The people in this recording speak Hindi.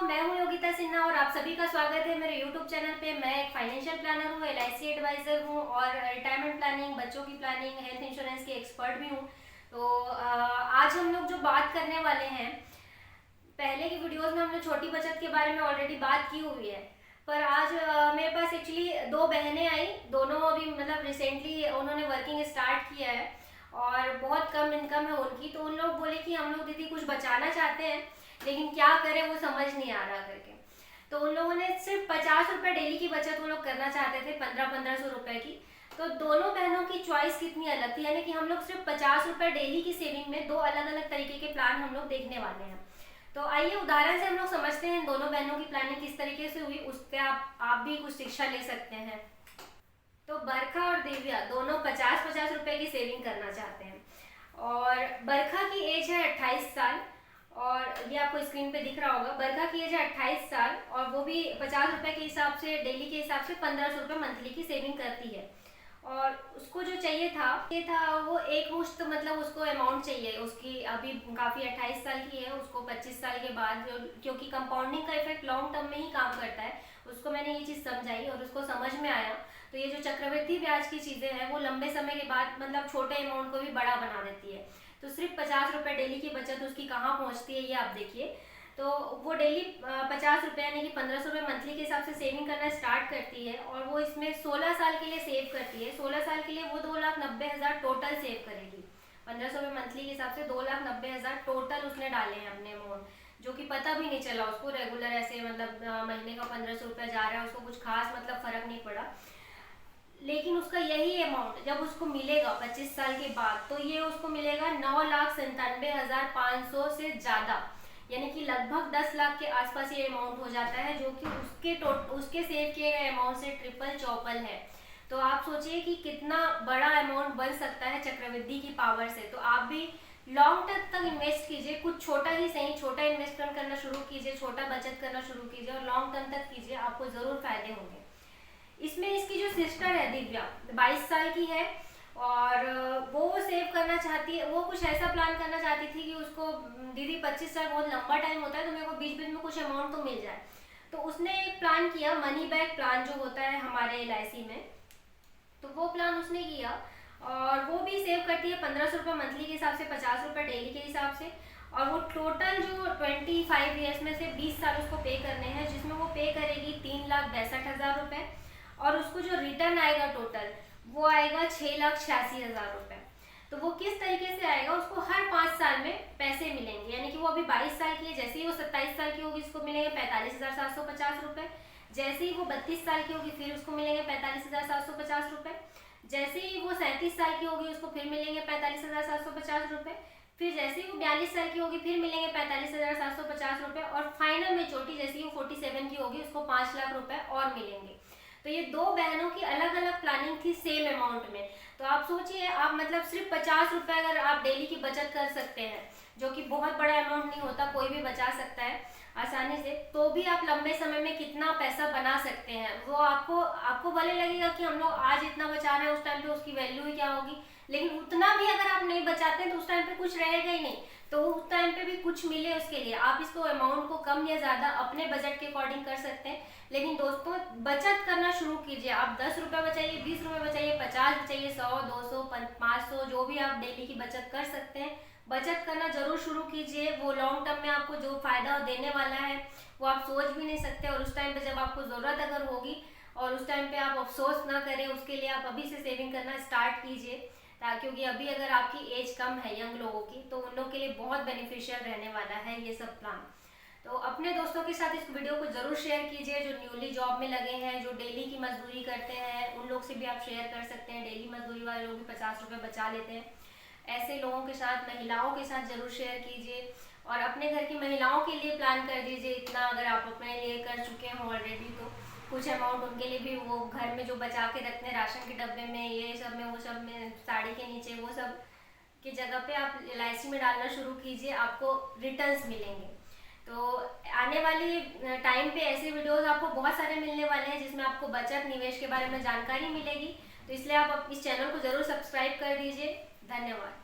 मैं हूं योगिता सिन्हा और आप सभी का स्वागत है मेरे YouTube चैनल पे। मैं एक फाइनेंशियल प्लानर हूं, LIC एडवाइजर हूं और रिटायरमेंट प्लानिंग, बच्चों की प्लानिंग, हेल्थ इंश्योरेंस की एक्सपर्ट भी हूं। तो आज हम लोग जो बात करने वाले हैं, पहले की वीडियोस में हमने छोटी बचत के बारे में ऑलरेडी बात की हुई है, पर आज मेरे पास एक्चुअली दो बहनें आई, दोनों अभी मतलब रिसेंटली उन्होंने वर्किंग स्टार्ट किया है और बहुत कम इनकम है उनकी। तो उन लोग बोले कि हम लोग दीदी कुछ बचाना चाहते हैं लेकिन क्या करें वो समझ नहीं आ रहा करके। तो उन लोगों ने सिर्फ 50 रुपये डेली की बचत वो लोग करना चाहते थे, 1500 रुपए की। तो दोनों बहनों की चॉइस कितनी अलग थी, यानी कि हम लोग सिर्फ 50 रुपये डेली की सेविंग में दो अलग अलग तरीके के प्लान हम लोग देखने वाले हैं। तो आइए उदाहरण से हम लोग समझते हैं दोनों बहनों की प्लानिंग किस तरीके से हुई, उससे आप भी कुछ शिक्षा ले सकते हैं। तो बरखा और दिव्या दोनों 50-50 रुपए की सेविंग करना चाहते हैं और बरखा की एज है 28 साल और ये आपको स्क्रीन पे दिख रहा होगा। बरखा की एज है 28 साल और वो भी 50 रुपए के हिसाब से डेली के हिसाब से 1500 रुपये मंथली की सेविंग करती है। और उसको जो चाहिए था ये था वो एक मुश्त, मतलब उसको अमाउंट चाहिए उसकी। अभी काफ़ी 28 साल की है, उसको 25 साल के बाद जो, क्योंकि कंपाउंडिंग का इफेक्ट लॉन्ग टर्म में ही काम करता है, उसको मैंने ये चीज़ समझाई और उसको समझ में आया। तो ये जो चक्रवृद्धि ब्याज की चीज़ें हैं वो लंबे समय के बाद मतलब छोटे अमाउंट को भी बड़ा बना देती है। तो सिर्फ 50 रुपये डेली की बचत उसकी कहाँ पहुँचती है ये आप देखिए। तो वो डेली 50 रुपये यानी कि 1500 रुपये मंथली के हिसाब से सेविंग करना स्टार्ट करती है और वो इसमें 16 साल के लिए सेव करती है। 16 साल के लिए वो 2,90,000 टोटल सेव करेगी। 1500 रुपये मंथली के हिसाब से 2,90,000 टोटल उसने डाले हैं अपने अमाउंट, जो कि पता भी नहीं चला उसको। रेगुलर ऐसे मतलब महीने का 1500 रुपये जा रहा है, उसको कुछ खास मतलब फर्क नहीं पड़ा। लेकिन उसका यही अमाउंट जब उसको मिलेगा 25 साल के बाद, तो ये उसको मिलेगा 9,97,500 से ज़्यादा, यानी कि लगभग 10 लाख के आसपास ये अमाउंट हो जाता है, जो कि उसके सेव किए गए अमाउंट से ट्रिपल चौपल है। तो आप सोचिए कि कितना बड़ा अमाउंट बन सकता है चक्रवृद्धि की पावर से। तो आप भी लॉन्ग टर्म तक इन्वेस्ट कीजिए, कुछ छोटा ही सही, छोटा इन्वेस्टमेंट करना शुरू कीजिए, छोटा बचत करना शुरू कीजिए और लॉन्ग टर्म तक कीजिए, आपको ज़रूर फायदे होंगे। इसमें इसकी जो सिस्टर है दिव्या, 22 साल की है और वो सेव करना चाहती है। वो कुछ ऐसा प्लान करना चाहती थी कि उसको दीदी 25 साल बहुत लंबा टाइम होता है, तो मेरे को बीच बीच में कुछ अमाउंट तो मिल जाए। तो उसने एक प्लान किया, मनी बैक प्लान जो होता है हमारे LIC में, तो वो प्लान उसने किया और वो भी सेव करती है 1500 रुपये मंथली के हिसाब से, 50 रुपये डेली के हिसाब से। और वो टोटल जो 25 ईयर्स में से 20 साल उसको पे करने हैं, जिसमें वो पे करेगी 3,62,000 रुपये और उसको जो रिटर्न आएगा टोटल वो आएगा 6,86,000 रुपये। तो वो किस तरीके से आएगा, उसको हर 5 साल में पैसे मिलेंगे, यानी कि वो अभी 22 साल की है, जैसे ही वो 27 साल की होगी उसको मिलेंगे 45,750 रुपये। जैसे ही वो 32 साल की होगी फिर उसको मिलेंगे 45,750 रुपये। जैसे ही वो 37 साल की होगी उसको फिर मिलेंगे 45,750 रुपये। फिर जैसे ही वो 42 साल की होगी फिर मिलेंगे 45,750 रुपये और फाइनल मेच्योरिटी जैसे ही वो 47 की होगी उसको 5 लाख रुपए और मिलेंगे। तो ये दो बहनों की अलग अलग प्लानिंग थी सेम अमाउंट में। तो आप सोचिए, आप मतलब सिर्फ 50 रुपये अगर आप डेली की बचत कर सकते हैं, जो कि बहुत बड़ा अमाउंट नहीं होता, कोई भी बचा सकता है आसानी से, तो भी आप लंबे समय में कितना पैसा बना सकते हैं। वो आपको भले लगेगा कि हम लोग आज इतना बचा रहे हैं, उस टाइम पे उसकी वैल्यू ही क्या होगी, लेकिन उतना भी अगर आप नहीं बचाते हैं तो उस टाइम पे कुछ रहेगा ही नहीं। तो उस टाइम पे भी कुछ मिले उसके लिए आप इसको अमाउंट को कम या ज़्यादा अपने बजट के अकॉर्डिंग कर सकते हैं। लेकिन दोस्तों बचत करना शुरू कीजिए। आप 10 रुपये बचाइए, 20 रुपये बचाइए, 50 बचाइए, 100, 200, 500, जो भी आप डेली की बचत कर सकते हैं, बचत करना जरूर शुरू कीजिए। वो लॉन्ग टर्म में आपको जो फायदा देने वाला है वो आप सोच भी नहीं सकते। और उस टाइम पे जब आपको ज़रूरत अगर होगी और उस टाइम पे आप अफसोस ना करें, उसके लिए आप अभी से सेविंग करना स्टार्ट कीजिए। क्योंकि अभी अगर आपकी एज कम है यंग लोगों की, तो उन लोगों के लिए बहुत बेनिफिशियल रहने वाला है ये सब प्लान। तो अपने दोस्तों के साथ इस वीडियो को जरूर शेयर कीजिए, जो न्यूली जॉब में लगे हैं, जो डेली की मजदूरी करते हैं, उन लोग से भी आप शेयर कर सकते हैं। डेली मजदूरी वाले लोग भी 50 रुपये बचा लेते हैं। ऐसे लोगों के साथ, महिलाओं के साथ जरूर शेयर कीजिए और अपने घर की महिलाओं के लिए प्लान कर दीजिए इतना। अगर आप अपने लिए कर चुके हैं ऑलरेडी तो कुछ अमाउंट उनके लिए भी, वो घर में जो बचा के रखते हैं राशन के डब्बे में, ये सब में, वो सब में, साड़ी के नीचे, वो सब की जगह पे आप LIC में डालना शुरू कीजिए, आपको रिटर्न्स मिलेंगे। तो आने वाली टाइम पे ऐसे वीडियोस आपको बहुत सारे मिलने वाले हैं जिसमें आपको बचत, निवेश के बारे में जानकारी मिलेगी। तो इसलिए आप इस चैनल को जरूर सब्सक्राइब कर दीजिए। धन्यवाद।